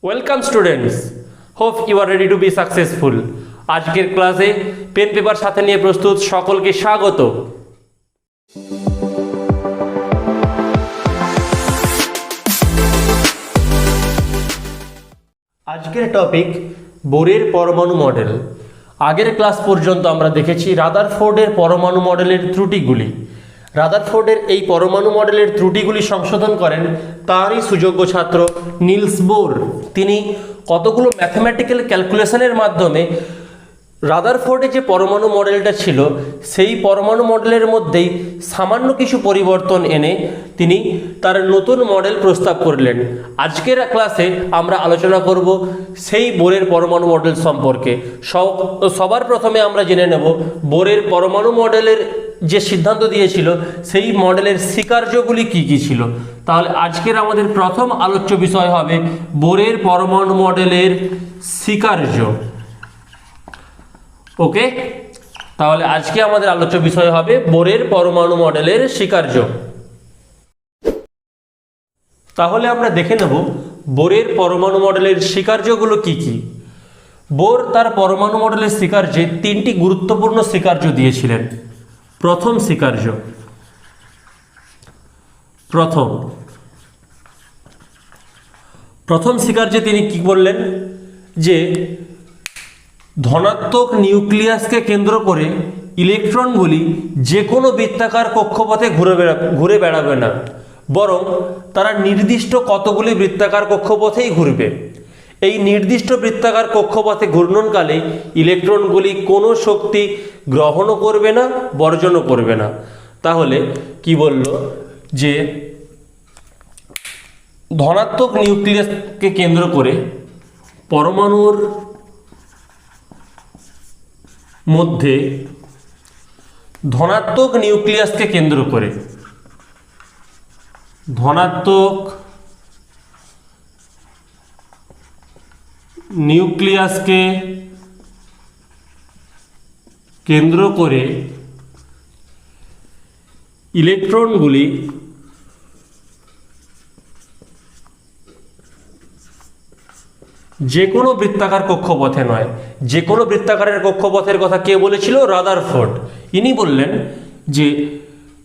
Welcome students, hope you are ready to be successful. আজকের ক্লাসে pen paper সাথে নিয়ে প্রস্তুত সকলকে স্বাগত। আজকের টপিক বোরের পরমাণু মডেল। আগের ক্লাস পর্যন্ত আমরা দেখেছি রাদারফোর্ডের পরমাণু মডেলের ত্রুটিগুলি। রাদারফোর্ডের এই পরমাণু মডেলের ত্রুটিগুলি সংশোধন করেন তারই সুযোগ্য ছাত্র নিলস বোর। তিনি কতগুলো ম্যাথমেটিক্যাল ক্যালকুলেশনের মাধ্যমে রাদারফোর্ডে যে পরমাণু মডেলটা ছিল সেই পরমাণু মডেলের মধ্যেই সামান্য কিছু পরিবর্তন এনে তিনি তার নতুন মডেল প্রস্তাব করলেন। আজকের ক্লাসে আমরা আলোচনা করব সেই বোরের পরমাণু মডেল সম্পর্কে। সবার প্রথমে আমরা জেনে নেব বোরের পরমাণু মডেলের যে সিদ্ধান্ত দিয়েছিল সেই মডেলের স্বীকার্যগুলি কি কি ছিল। তাহলে আজকের আমাদের প্রথম আলোচ্য বিষয় হবে বোরের পরমাণু মডেলের স্বীকার্য। ওকে, তাহলে আজকে আমাদের আলোচ্য বিষয় হবে বোরের পরমাণু মডেলের স্বীকার্য। তাহলে আমরা দেখে নেব বোরের পরমাণু মডেলের স্বীকার্যগুলো কি কি। বোর তার পরমাণু মডেলের স্বীকার্যে তিনটি গুরুত্বপূর্ণ স্বীকার্য দিয়েছিলেন। প্রথম স্বীকার্য, প্রথম স্বীকার্যে তিনি কি বললেন যে ধনাত্মক নিউক্লিয়াসকে কেন্দ্র করে ইলেকট্রনগুলি যে কোনো বৃত্তাকার কক্ষপথে ঘুরে বেড়াবে না, বরং তারা নির্দিষ্ট কতগুলি বৃত্তাকার কক্ষপথেই ঘুরবে। এই নির্দিষ্ট বৃত্তাকার কক্ষপথে ঘূর্ণনকালে ইলেকট্রনগুলি কোনো শক্তি গ্রহণও করবে না, বর্জনও করবে না। তাহলে কি বলল যে ধনাত্মক নিউক্লিয়াসকে কেন্দ্র করে পরমাণুর মধ্যে ধনাত্মক নিউক্লিয়াসকে কেন্দ্র করে ধনাত্মক নিউক্লিয়াসকে কেন্দ্র করে ইলেকট্রনগুলি যে কোনো বৃত্তাকার কক্ষপথে নয়। যে কোনো বৃত্তাকারের কক্ষপথের কথা কে বলেছিল? রাদারফোর্ড। ইনি বললেন যে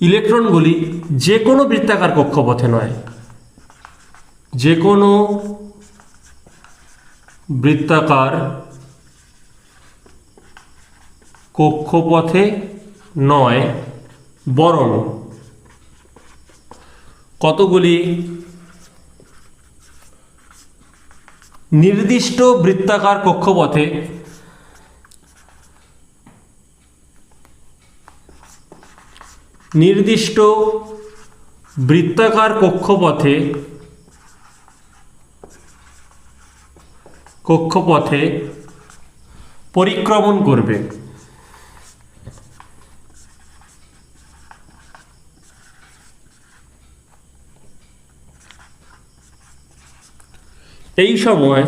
ইলেকট্রনগুলি যে কোনো বৃত্তাকার কক্ষপথে নয়, যে কোনো বৃত্তাকার কক্ষপথে নয়, বরং কতগুলি নির্দিষ্ট বৃত্তাকার কক্ষপথে কক্ষপথে পরিক্রমণ করবে। এই সময়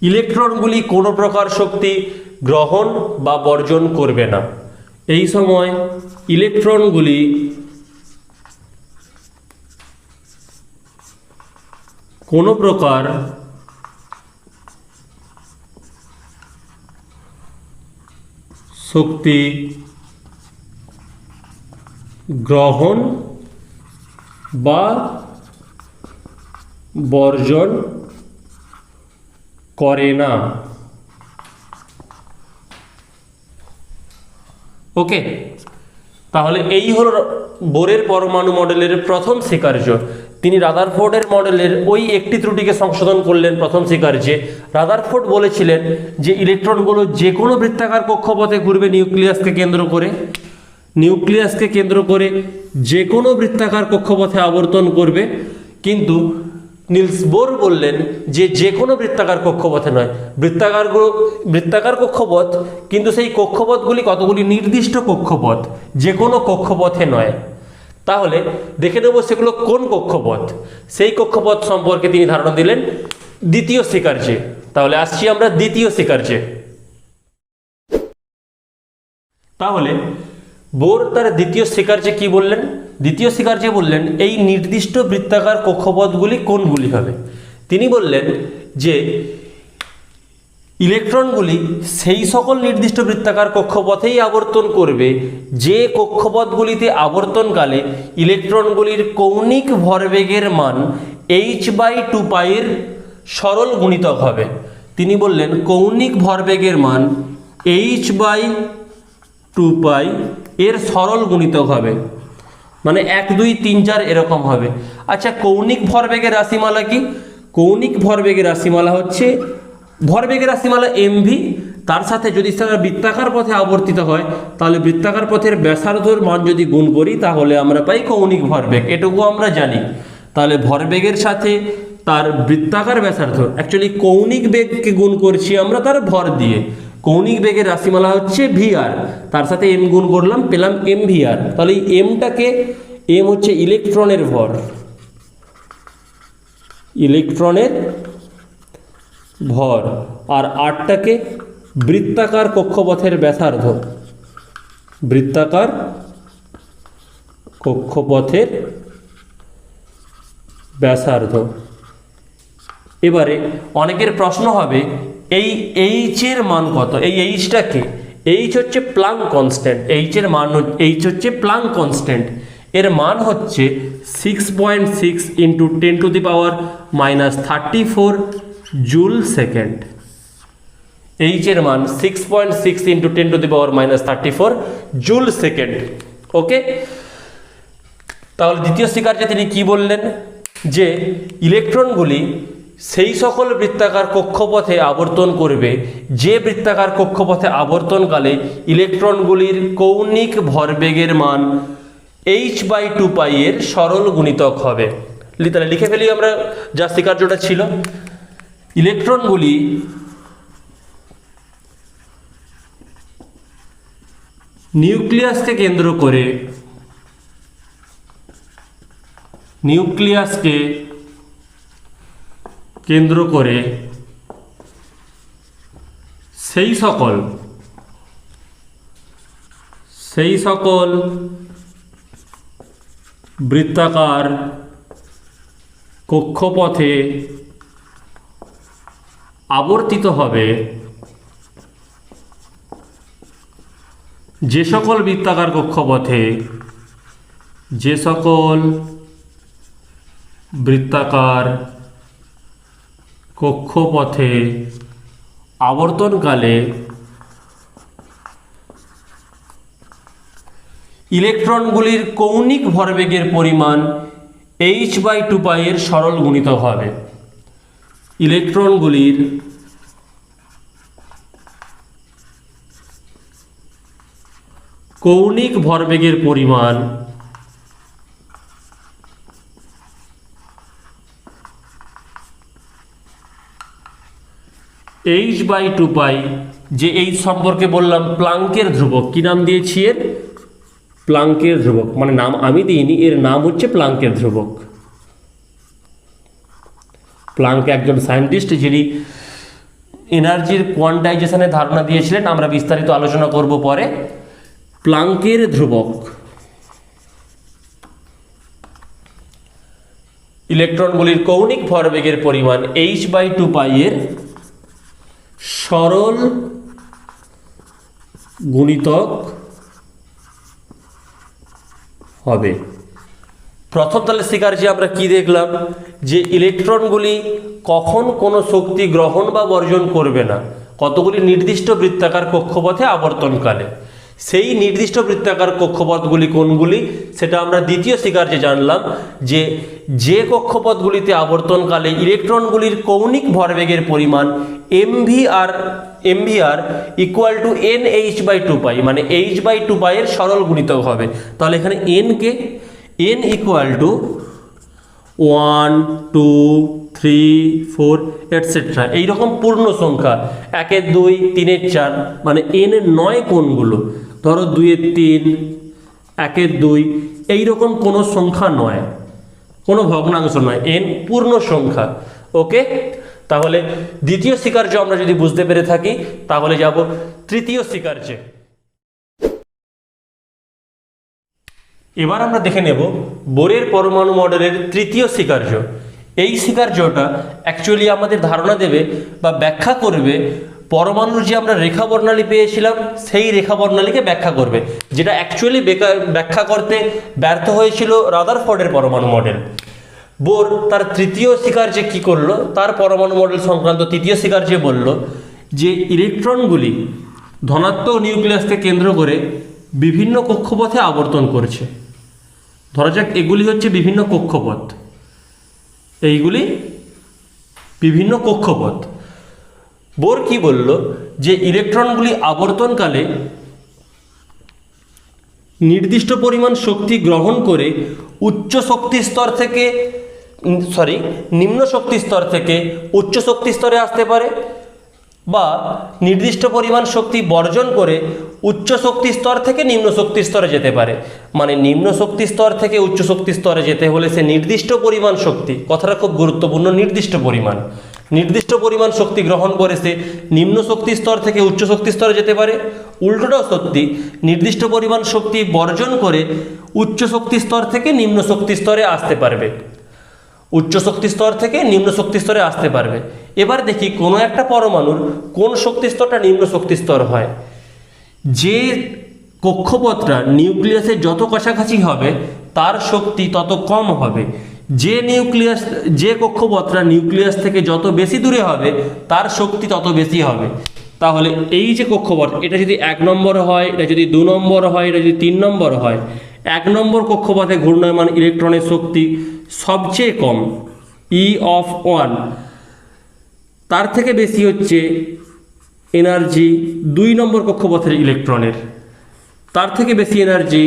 ইলেকট্রনগুলি কোনো প্রকার শক্তি গ্রহণ বা বর্জন করবে না। এই সময় ইলেকট্রনগুলি কোনো প্রকার শক্তি গ্রহণ বা বর্জন করে না। ওকে, তাহলে এই হলো বোরের পরমাণু মডেলের প্রথম স্বীকার্য। তিনি রাদারফোর্ডের মডেলের ওই একটি ত্রুটিকে সংশোধন করলেন প্রথম স্বীকার্যে। রাদারফোর্ড বলেছিলেন যে ইলেকট্রনগুলো যে কোনো বৃত্তাকার কক্ষপথে ঘুরবে নিউক্লিয়াসকে কেন্দ্র করে যে কোনো বৃত্তাকার কক্ষপথে আবর্তন করবে। কিন্তু নিলস বোর বললেন যে কোনো বৃত্তাকার কক্ষপথে নয়, বৃত্তাকার কক্ষপথ, কিন্তু সেই কক্ষপথগুলি কতগুলি নির্দিষ্ট কক্ষপথ, যে কোনো কক্ষপথে নয়। তাহলে দেখে নেব সেগুলো কোন কক্ষপথ। সেই কক্ষপথ সম্পর্কে তিনি ধারণা দিলেন দ্বিতীয় স্বীকার্যে। তাহলে আসছি আমরা দ্বিতীয় স্বীকার্যে। তাহলে বোর তার দ্বিতীয় স্বীকার্যে কি বললেন দ্বিতীয় স্বীকার্য বললেন এই নির্দিষ্ট বৃত্তাকার কক্ষপথগুলি কোনগুলি হবে। তিনি বললেন যে ইলেকট্রনগুলি সেই সকল নির্দিষ্ট বৃত্তাকার কক্ষপথেই আবর্তন করবে যে কক্ষপথগুলিতে আবর্তনকালে ইলেকট্রনগুলির কৌণিক ভরবেগের মান h/2π এর সরল গুণিতক হবে। তিনি বললেন কৌণিক ভরবেগের মান h/2π এর সরল গুণিতক হবে, মানে 1 2 3 4 এরকম হবে। আচ্ছা, কৌণিক ভরবেগের রাশিমালা কি? কৌণিক ভরবেগের রাশিমালা হচ্ছে ভরবেগের রাশিমালা mv, তার সাথে যদি সেটা বৃত্তাকার পথে আবর্তিত হয় তাহলে বৃত্তাকার পথের ব্যাসার্ধর মান যদি গুণ করি তাহলে আমরা পাই কৌণিক ভরবেগ, এটুকু আমরা জানি। তাহলে ভরবেগের সাথে তার বৃত্তাকার ব্যাসার্ধ, অ্যাকচুয়ালি কৌণিক বেগকে গুণ করছি আমরা তার ভর দিয়ে। কৌণিক বেগের রাশিমালা হচ্ছে vr, তার সাথে m গুণ করলাম, পেলাম mvr। তাহলে এই mটাকে, m হচ্ছে ইলেকট্রনের ভর, ইলেকট্রনের ভর, আর আরটাকে বৃত্তাকার কক্ষপথের ব্যাসার্ধ, বৃত্তাকার কক্ষপথের ব্যাসার্ধ। এবারে অনেকের প্রশ্ন হবে এই এইচ এর মান কত? এই এইচটাকে, এইচ হচ্ছে প্লাঙ্ক কনস্ট্যান্ট, এইচ এর মান এইচ হচ্ছে প্লাঙ্ক কনস্ট্যান্ট, এর মান হচ্ছে 6.6 × 10⁻³ জুল সেকেন্ড। এইচ এর মান 6.6 × 10⁻³ জুল সেকেন্ড। ওকে, তাহলে দ্বিতীয় স্বীকার্যে তিনি কি বললেন? যে ইলেকট্রনগুলি সেই সকল বৃত্তাকার কক্ষপথে আবর্তন করবে যে বৃত্তাকার কক্ষপথে আবর্তনকালে ইলেকট্রনগুলির কৌণিক ভরবেগের মান h/2π এর সরল গুণিতক হবে। তাহলে লিখে ফেলি আমরা যা স্বীকার্যটা ছিল। ইলেকট্রনগুলি নিউক্লিয়াসকে কেন্দ্র করে সেই সকল বৃত্তাকার কক্ষপথে আবর্তিত হবে যে সকল বৃত্তাকার কক্ষপথে আবর্তনকালে ইলেকট্রনগুলির কৌণিক ভরবেগের পরিমাণ h/2π এর সরল গুণিতক হবে। ইলেকট্রনগুলির কৌণিক ভরবেগের পরিমাণ h/2π, যে এই সম্পর্কে বললাম প্লাঙ্কের ধ্রুবক, কি নাম দিয়েছি এর? প্লাঙ্কের ধ্রুবক, মানে নাম আমি দিইনি, এর নাম হচ্ছে প্লাঙ্কের ধ্রুবক। প্লাঙ্ক একজন সায়েন্টিস্ট যিনি এনার্জির কোয়ান্টাইজেশনের ধারণা দিয়েছিলেন, আমরা বিস্তারিত আলোচনা করব পরে। প্লাঙ্কের ধ্রুবক, ইলেকট্রনগুলির কৌণিক ভরবেগের পরিমাণ h/2π এর সরল গুণিতক হবে। প্রথম তাহলে স্বীকার্যে আমরা কি দেখলাম? যে ইলেকট্রনগুলি কখন কোনো শক্তি গ্রহণ বা বর্জন করবে না, কতগুলি নির্দিষ্ট বৃত্তাকার কক্ষপথে আবর্তনকালে। সেই নির্দিষ্ট বৃত্তাকার কক্ষপথগুলি কোনগুলি সেটা আমরা দ্বিতীয় স্বীকার্যে জানলাম, যে কক্ষপথগুলিতে আবর্তনকালে ইলেকট্রনগুলির কৌণিক ভরবেগের পরিমাণ mvr = nh/2π, মানে h/2π এর সরল গুণিতক হবে। তাহলে এখানে n = 1 2 3 4 এটসেট্রা, এইরকম পূর্ণ সংখ্যা 1 2 3 4, মানে n এর 9 কোণগুলো, ধরো 2 3 1 2, এইরকম কোনো সংখ্যা নয়, কোনো ভগ্নাংশ নয়, n পূর্ণ সংখ্যা। ওকে, তাহলে দ্বিতীয় স্বীকার্য আমরা যদি বুঝতে পেরে থাকি তাহলে যাব তৃতীয় স্বীকার্যে। এবার আমরা দেখে নেব বোরের পরমাণু মডেলের তৃতীয় স্বীকার্য। এই স্বীকার্যটা অ্যাকচুয়ালি আমাদের ধারণা দেবে বা ব্যাখ্যা করবে পরমাণুর যে আমরা রেখা বর্ণালী পেয়েছিলাম সেই রেখা বর্ণালীকে ব্যাখ্যা করবে, যেটা অ্যাকচুয়ালি ব্যাখ্যা করতে ব্যর্থ হয়েছিল রাদারফোর্ডের পরমাণু মডেল। বোর তার তৃতীয় স্বীকার্যে কি করলো, তার পরমাণু মডেল সংক্রান্ত তৃতীয় স্বীকার্যে বলল যে ইলেকট্রনগুলি ধনাত্মক নিউক্লিয়াসকে কেন্দ্র করে বিভিন্ন কক্ষপথে আবর্তন করছে। ধরা যাক এগুলি হচ্ছে বিভিন্ন কক্ষপথ, এইগুলি বিভিন্ন কক্ষপথ। বোর কি বলল যে ইলেকট্রনগুলি আবর্তনকালে নির্দিষ্ট পরিমাণ শক্তি গ্রহণ করে উচ্চ শক্তি স্তর থেকে নিম্ন শক্তি স্তর থেকে উচ্চ শক্তি স্তরে আসতে পারে, বা নির্দিষ্ট পরিমাণ শক্তি বর্জন করে উচ্চ শক্তি স্তর থেকে নিম্ন শক্তি স্তরে যেতে পারে। মানে নিম্ন শক্তি স্তর থেকে উচ্চ শক্তি স্তরে যেতে হলে সে নির্দিষ্ট পরিমাণ শক্তি, কথাটা খুব গুরুত্বপূর্ণ, নির্দিষ্ট পরিমাণ শক্তি গ্রহণ করে সে নিম্ন শক্তি স্তর থেকে উচ্চ শক্তি স্তরে যেতে পারে। উল্টোটাও সত্যি, নির্দিষ্ট পরিমাণ শক্তি বর্জন করে উচ্চ শক্তি স্তর থেকে নিম্ন শক্তি স্তরে আসতে পারবে, উচ্চ শক্তি স্তর থেকে নিম্ন শক্তি স্তরে আসতে পারবে। এবার দেখি কোনো একটা পরমাণুর কোন শক্তি স্তরটা নিম্ন শক্তি স্তর হয়। যে কক্ষপথটা নিউক্লিয়াসের যত কাছাকাছি হবে তার শক্তি তত কম হবে, যে কক্ষপথটা নিউক্লিয়াস থেকে যত বেশি দূরে হবে তার শক্তি তত বেশি হবে। তাহলে এই যে কক্ষপথ, এটা যদি 1 নম্বর হয়, এটা যদি 2 নম্বর হয়, এটা যদি 3 নম্বর হয়, 1 নম্বর কক্ষপথে ঘূর্ণায়মান ইলেকট্রনের শক্তি সবচেয়ে কম, E(1), তার থেকে বেশি হচ্ছে এনার্জি 2 নম্বর কক্ষপথের ইলেকট্রনের, তার থেকে বেশি এনার্জি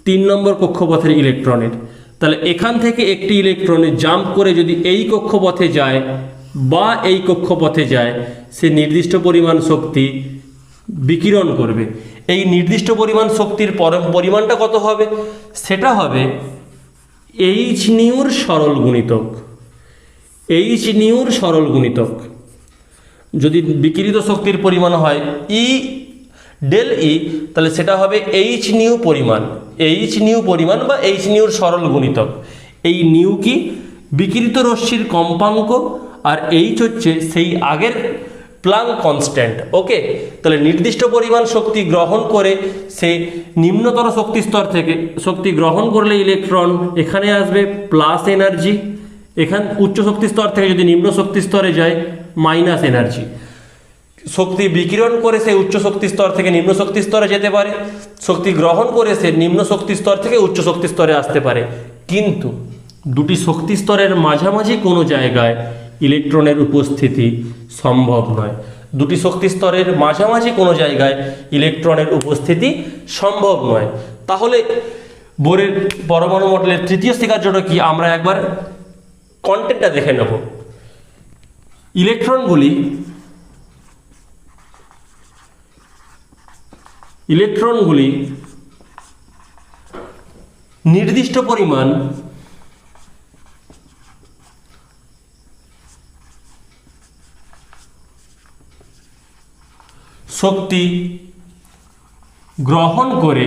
3 নম্বর কক্ষপথের ইলেকট্রনের। তাহলে এখান থেকে একটি ইলেকট্রনে জাম্প করে যদি এই কক্ষপথে যায় বা এই কক্ষপথে যায়, সে নির্দিষ্ট পরিমাণ শক্তি বিকিরণ করবে। এই নির্দিষ্ট পরিমাণ শক্তির পরিমাণটা কত হবে? সেটা হবে এইচ নিউর সরল গুণিতক। যদি বিকিরিত শক্তির পরিমাণ হয় ডেল ই, তাহলে সেটা হবে এইচ নিউ পরিমাণ বা এইচ নিউর সরল গুণিতক। এই নিউ কি? বিকিরিত রশ্মির কম্পাঙ্ক, আর এইচ হচ্ছে সেই আগের প্লাঙ্ক কনস্ট্যান্ট। ওকে, তাহলে নির্দিষ্ট পরিমাণ শক্তি গ্রহণ করে সে নিম্নতর শক্তি স্তর থেকে শক্তি গ্রহণ করলে ইলেকট্রন এখানে আসবে প্লাস এনার্জি, উচ্চ শক্তি স্তর থেকে যদি নিম্ন শক্তি স্তরে যায় মাইনাস এনার্জি। শক্তি বিকিরণ করে সে উচ্চ শক্তি স্তর থেকে নিম্ন শক্তি স্তরে যেতে পারে, শক্তি গ্রহণ করে সে নিম্ন শক্তি স্তর থেকে উচ্চ শক্তি স্তরে আসতে পারে। কিন্তু দুটি শক্তি স্তরের মাঝামাঝি কোনো জায়গায় ইলেকট্রনের উপস্থিতি সম্ভব নয়। দুটি শক্তি স্তরের মাঝামাঝি কোনো জায়গায় ইলেকট্রনের উপস্থিতি সম্ভব নয়। তাহলে বোরের পরমাণু মডেলের তৃতীয় স্বীকার্যটা কি, আমরা একবার কন্টেন্টটা দেখে নেব। ইলেকট্রনগুলি নির্দিষ্ট পরিমাণ শক্তি গ্রহণ করে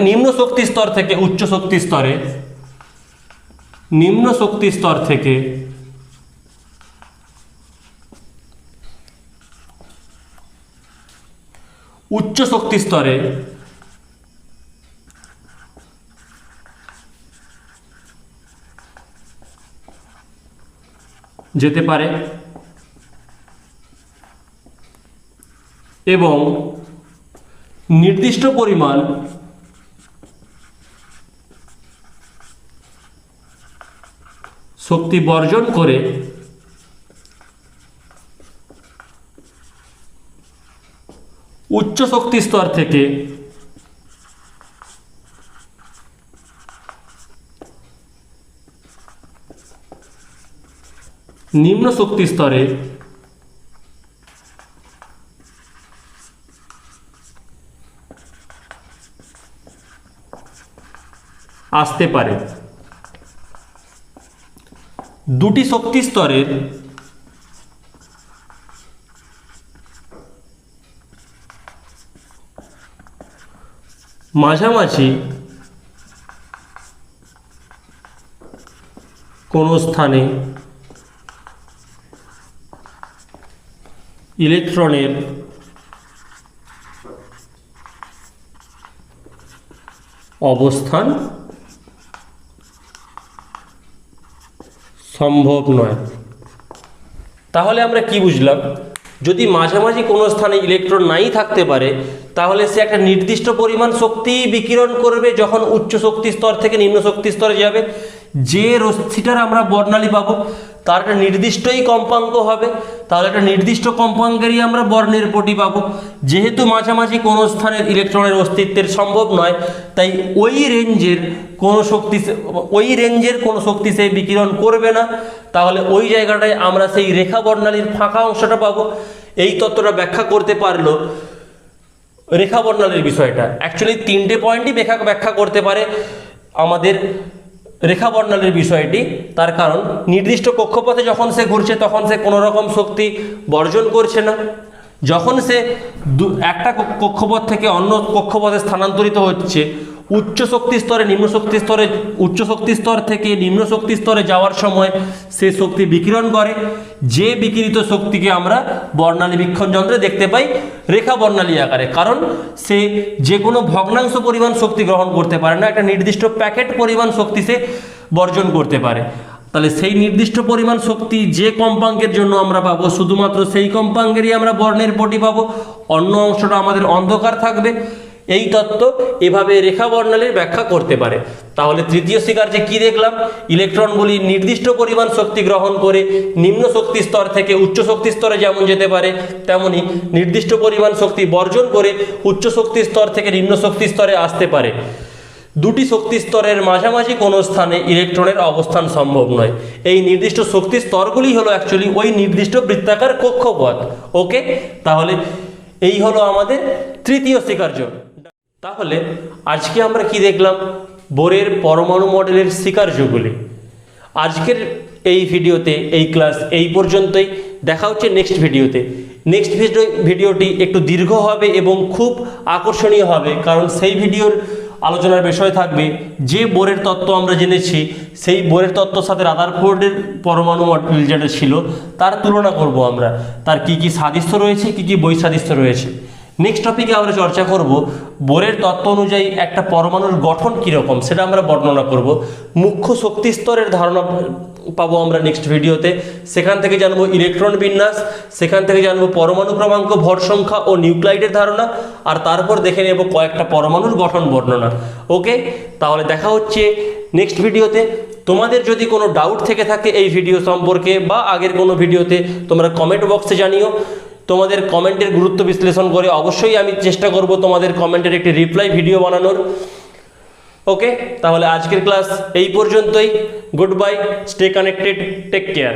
নিম্ন শক্তি স্তর থেকে উচ্চ শক্তি স্তরে, নিম্ন শক্তি স্তর থেকে উচ্চ শক্তি স্তরে যেতে পারে এবং নির্দিষ্ট পরিমাণ শক্তি বর্জন করে উচ্চ শক্তি স্তর থেকে নিম্ন শক্তি স্তরে আসতে পারে। দুটি শক্তি স্তরের মাঝামাঝি কোনো স্থানে ইলেকট্রনের অবস্থান সম্ভব নয়। তাহলে আমরা কি বুঝলাম? যদি মাঝামাঝি কোনো স্থানে ইলেকট্রন নাই থাকতে পারে, তাহলে সে একটা নির্দিষ্ট পরিমাণ শক্তি বিকিরণ করবে যখন উচ্চ শক্তি স্তর থেকে নিম্ন শক্তি স্তরে যাবে। যে রশ্মিটার আমরা বর্ণালী পাবো তার একটা নির্দিষ্টই কম্পাঙ্ক হবে, তাহলে একটা নির্দিষ্ট কম্পাঙ্কেরই আমরা বর্ণের পটি পাবো। যেহেতু মাঝামাঝি কোনো স্থানের ইলেকট্রনের অস্তিত্বের সম্ভব নয়, তাই ওই রেঞ্জের কোনো শক্তি সে বিকিরণ করবে না। তাহলে ওই জায়গাটায় আমরা সেই রেখা বর্ণালীর ফাঁকা অংশটা পাবো। এই তত্ত্বটা ব্যাখ্যা করতে পারলো রেখা বর্ণালীর বিষয়টা। অ্যাকচুয়ালি 3টে পয়েন্টই ব্যাখ্যা করতে পারে আমাদের রেখা বর্ণালীর বিষয়টি। তার কারণ নির্দিষ্ট কক্ষপথে যখন সে ঘুরছে তখন সে কোনো রকম শক্তি বর্জন করছে না। যখন সে একটা কক্ষপথ থেকে অন্য কক্ষপথে স্থানান্তরিত হচ্ছে, উচ্চ শক্তি স্তরে উচ্চ শক্তি স্তর থেকে নিম্ন শক্তি স্তরে যাওয়ার সময় সে শক্তি বিকিরণ করে। যে বিকিরিত শক্তিকে আমরা বর্ণালী বীক্ষণ যন্ত্রে দেখতে পাই রেখা বর্ণালী আকারে, কারণ সে যে কোনো ভগ্নাংশ পরিমাণ শক্তি গ্রহণ করতে পারে না, একটা নির্দিষ্ট প্যাকেট পরিমাণ শক্তি সে বর্জন করতে পারে। তাহলে সেই নির্দিষ্ট পরিমাণ শক্তি যে কম্পাঙ্কের জন্য আমরা পাবো, শুধুমাত্র সেই কম্পাঙ্কেরই আমরা বর্ণের পটি পাবো, অন্য অংশটা আমাদের অন্ধকার থাকবে। এই তত্ত্ব এভাবে রেখা বর্ণালীর ব্যাখ্যা করতে পারে। তাহলে তৃতীয় স্বীকার্যে কি দেখলাম? ইলেকট্রনগুলি নির্দিষ্ট পরিমাণ শক্তি গ্রহণ করে নিম্ন শক্তি স্তর থেকে উচ্চ শক্তি স্তরে যেমন যেতে পারে, তেমনি নির্দিষ্ট পরিমাণ শক্তি বর্জন করে উচ্চ শক্তি স্তর থেকে নিম্ন শক্তি স্তরে আসতে পারে। দুটি শক্তি স্তরের মাঝামাঝি কোনো স্থানে ইলেকট্রনের অবস্থান সম্ভব নয়। এই নির্দিষ্ট শক্তি স্তরগুলি হলো অ্যাকচুয়ালি ওই নির্দিষ্ট বৃত্তাকার কক্ষপথ। ওকে, তাহলে এই হলো আমাদের তৃতীয় স্বীকার্য। তাহলে আজকে আমরা কি দেখলাম? বোরের পরমাণু মডেলের স্বীকার্যগুলি। আজকের এই ভিডিওতে এই ক্লাস এই পর্যন্তই। দেখা হচ্ছে নেক্সট ভিডিওতে। নেক্সট ভিডিওটি একটু দীর্ঘ হবে এবং খুব আকর্ষণীয় হবে, কারণ সেই ভিডিওর আলোচনার বিষয় থাকবে যে বোরের তত্ত্ব আমরা জেনেছি সেই বোরের তত্ত্বর সাথে রাদারফোর্ডের পরমাণু মডেল যেটা ছিল তার তুলনা করব আমরা, তার কি কি সাদৃশ্য রয়েছে, কি কি বৈসাদৃশ্য রয়েছে। নেক্সট টপিকে আমরা চর্চা করব বোরের তত্ত্ব অনুযায়ী একটা পরমাণুর গঠন কীরকম সেটা আমরা বর্ণনা করব। মুখ্য শক্তি স্তরের ধারণা পাবো আমরা নেক্সট ভিডিওতে। সেখান থেকে জানবো ইলেকট্রন বিন্যাস, সেখান থেকে জানবো পরমাণু ক্রমাঙ্ক, ভর সংখ্যা ও নিউক্লাইডের ধারণা, আর তারপর দেখে নেব কয়েকটা পরমাণুর গঠন বর্ণনা। ওকে, তাহলে দেখা হচ্ছে নেক্সট ভিডিওতে। তোমাদের যদি কোনো ডাউট থেকে থাকে এই ভিডিও সম্পর্কে বা আগের কোনো ভিডিওতে, তোমরা কমেন্ট বক্সে জানিও। তোমাদের কমেন্টের গুরুত্ব বিশ্লেষণ করে অবশ্যই আমি চেষ্টা করব তোমাদের কমেন্টের একটি রিপ্লাই ভিডিও বানানোর। ওকে, তাহলে আজকের ক্লাস এই পর্যন্তই। Goodbye, stay connected, take care.